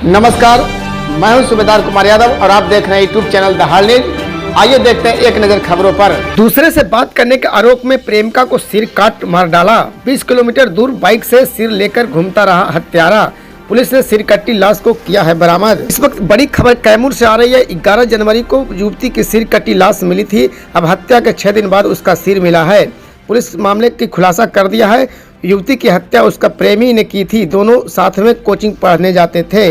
नमस्कार, मैं हूं सूबेदार कुमार यादव और आप देख रहे हैं YouTube channel the hall news. आइए देखते हैं एक नजर खबरों पर। दूसरे से बात करने के आरोप में प्रेमिका को सिर काट मार डाला। 20 किलोमीटर दूर बाइक से सिर लेकर घूमता रहा हत्यारा। पुलिस ने सिर कट्टी लाश को किया है बरामद। इस वक्त बड़ी खबर कैमूर से आ रही है। 11 जनवरी को युवती की सिर कट्टी लाश मिली थी। अब हत्या के 6 दिन बाद उसका सिर मिला है। पुलिस मामले की खुलासा कर दिया है। युवती की हत्या उसका प्रेमी ने की थी। दोनों साथ में कोचिंग पढ़ने जाते थे।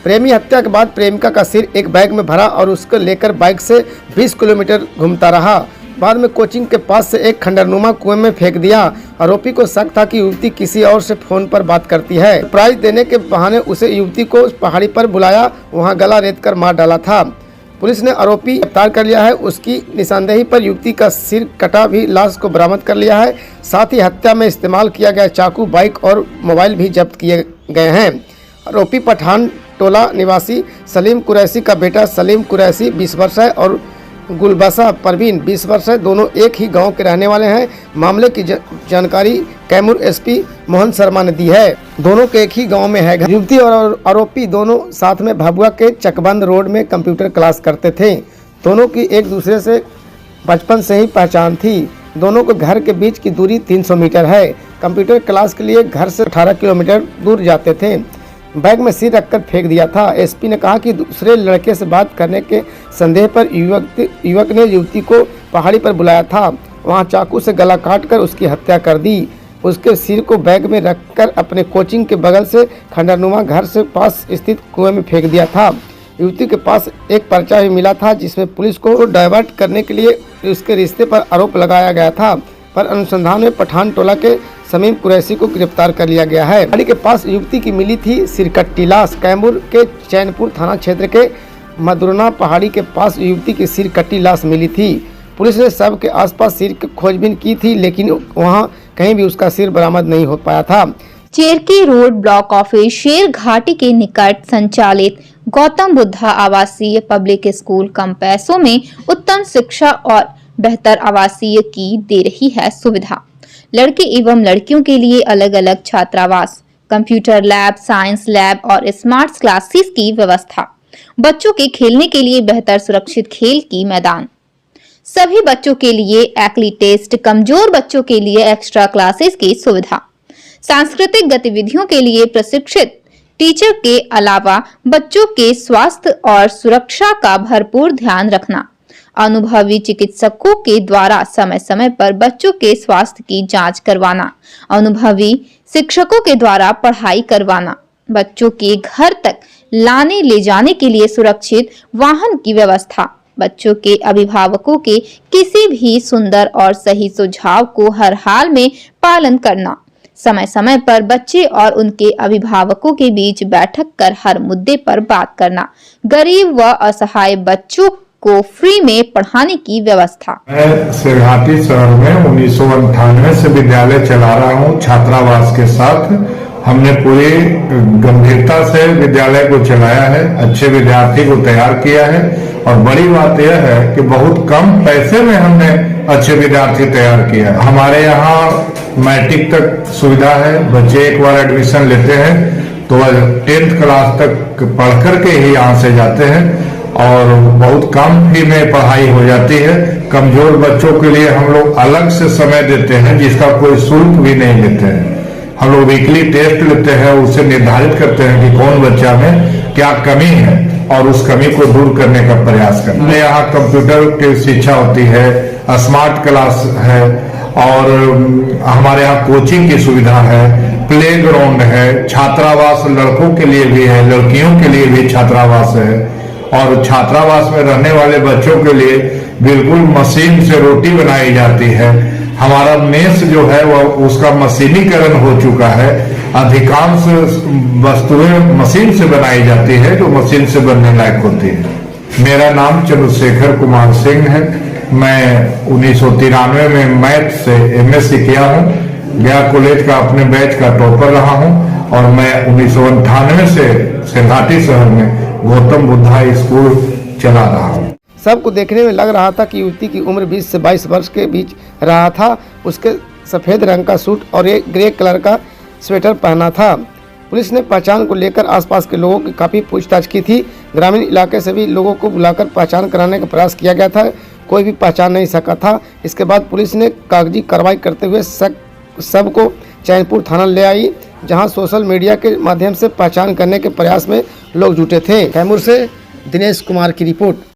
प्रेमी हत्या के बाद प्रेमिका का सिर एक बैग में भरा और उसको लेकर बाइक से 20 किलोमीटर घूमता रहा। बाद में कोचिंग के पास से एक खंडरनुमा कुएं में फेंक दिया। आरोपी को शक था कि युवती किसी और से फोन पर बात करती है। प्राइज देने के बहाने उसे युवती को पहाड़ी पर बुलाया, वहां गला रेत कर मार डाला था। पुलिस ने आरोपी गिरफ्तार कर लिया है। उसकी निशानदेही पर युवती का सिर कटा भी लाश को बरामद कर लिया है। साथ ही हत्या में इस्तेमाल किया गया चाकू, बाइक और मोबाइल भी जब्त किए गए हैं। आरोपी पठान टोला निवासी सलीम कुरैशी का बेटा सलीम कुरैशी 20 वर्ष है और गुलबसा परवीन 20 वर्ष है। दोनों एक ही गांव के रहने वाले हैं। मामले की जानकारी कैमूर एसपी मोहन शर्मा ने दी है। दोनों के एक ही गांव में है। युवती और आरोपी दोनों साथ में भभुआ के चकबंद रोड में कंप्यूटर क्लास करते थे। दोनों की एक दूसरे से बचपन से ही पहचान थी। दोनों के घर के बीच की दूरी 300 मीटर है। कंप्यूटर क्लास के लिए घर से 18 किलोमीटर दूर जाते थे। बैग में सिर रखकर फेंक दिया था। एसपी ने कहा कि दूसरे लड़के से बात करने के संदेह पर युवक ने युवती को पहाड़ी पर बुलाया था। वहां चाकू से गला काटकर उसकी हत्या कर दी। उसके सिर को बैग में रखकर अपने कोचिंग के बगल से खंडरनुमा घर से पास स्थित कुएं में फेंक दिया था। युवती के पास एक पर्चा भी मिला था जिसमें पुलिस को डाइवर्ट करने के लिए उसके रिश्ते पर आरोप लगाया गया था। पर अनुसंधान में पठान टोला के सलीम कुरैशी को गिरफ्तार कर लिया गया है। पहाड़ी के पास युवती की मिली थी सिरकट्टी लाश। कैमूर के चैनपुर थाना क्षेत्र के मदुरना पहाड़ी के पास युवती की सिरकट्टी लाश मिली थी। पुलिस ने शव के आसपास सिर की खोजबीन की थी, लेकिन वहां कहीं भी उसका सिर बरामद नहीं हो पाया था। चेरकी रोड ब्लॉक ऑफिस शेर घाटी के निकट संचालित गौतम बुद्धा आवासीय पब्लिक स्कूल कम पैसों में उत्तम शिक्षा और बेहतर आवासीय की दे रही है सुविधा। लड़के एवं लड़कियों के लिए अलग अलग छात्रावास, कंप्यूटर लैब, साइंस लैब और स्मार्ट क्लासेस की व्यवस्था। बच्चों के खेलने के लिए बेहतर सुरक्षित खेल की मैदान। सभी बच्चों के लिए एक्ली टेस्ट, कमजोर बच्चों के लिए एक्स्ट्रा क्लासेस की सुविधा। सांस्कृतिक गतिविधियों के लिए प्रशिक्षित टीचर के अलावा बच्चों के स्वास्थ्य और सुरक्षा का भरपूर ध्यान रखना। अनुभवी चिकित्सकों के द्वारा समय समय पर बच्चों के स्वास्थ्य की जांच करवाना। अनुभवी शिक्षकों के द्वारा पढ़ाई करवाना। बच्चों के घर तक लाने ले जाने के लिए सुरक्षित वाहन की व्यवस्था। बच्चों के अभिभावकों के किसी भी सुंदर और सही सुझाव को हर हाल में पालन करना। समय समय पर बच्चे और उनके अभिभावकों के बीच बैठक कर हर मुद्दे पर बात करना। गरीब व असहाय बच्चों को फ्री में पढ़ाने की व्यवस्था। मैं सिरघाटी शहर में 1998 से विद्यालय चला रहा हूँ छात्रावास के साथ। हमने पूरी गंभीरता से विद्यालय को चलाया है, अच्छे विद्यार्थी को तैयार किया है और बड़ी बात यह है कि बहुत कम पैसे में हमने अच्छे विद्यार्थी तैयार किया है। हमारे यहाँ मैट्रिक तक सुविधा है। बच्चे एक बार एडमिशन लेते हैं तो 10th क्लास तक पढ़ करके ही यहाँ से जाते हैं और बहुत कम फी में पढ़ाई हो जाती है। कमजोर बच्चों के लिए हम लोग अलग से समय देते हैं जिसका कोई शुल्क भी नहीं लेते हैं। हम लोग वीकली टेस्ट लेते हैं, उससे निर्धारित करते हैं कि कौन बच्चा में क्या कमी है और उस कमी को दूर करने का प्रयास करते हैं। यहाँ कंप्यूटर की शिक्षा होती है, स्मार्ट क्लास है और हमारे यहाँ कोचिंग की सुविधा है, प्ले ग्राउंड है, छात्रावास लड़कों के लिए भी है, लड़कियों के लिए भी छात्रावास है और छात्रावास में रहने वाले बच्चों के लिए बिल्कुल मशीन से रोटी बनाई जाती है। हमारा मेस जो है वह उसका मशीनीकरण हो चुका है। अधिकांश वस्तुएं मशीन से बनाई जाती है जो मशीन से बनने लायक होती है। मेरा नाम चंद्रशेखर कुमार सिंह है। मैं 1993 में मैथ से MSc किया हूँ। गया कॉलेज का अपने बैच का टॉपर रहा हूँ और मैं 1998 से सिरघाटी शहर में गौतम बुद्धा स्कूल चला रहा हूँ। सबको देखने में लग रहा था कि युवती की उम्र 20 से 22 वर्ष के बीच रहा था। उसके सफ़ेद रंग का सूट और एक ग्रे कलर का स्वेटर पहना था। पुलिस ने पहचान को लेकर आसपास के लोगों की काफी पूछताछ की थी। ग्रामीण इलाके से भी लोगों को बुलाकर पहचान कराने का प्रयास किया गया था, कोई भी पहचान नहीं सका था। इसके बाद पुलिस ने कागजी कार्रवाई करते हुए सबको चैनपुर थाना ले आई, जहां सोशल मीडिया के माध्यम से पहचान करने के प्रयास में लोग जुटे थे। कैमूर से दिनेश कुमार की रिपोर्ट।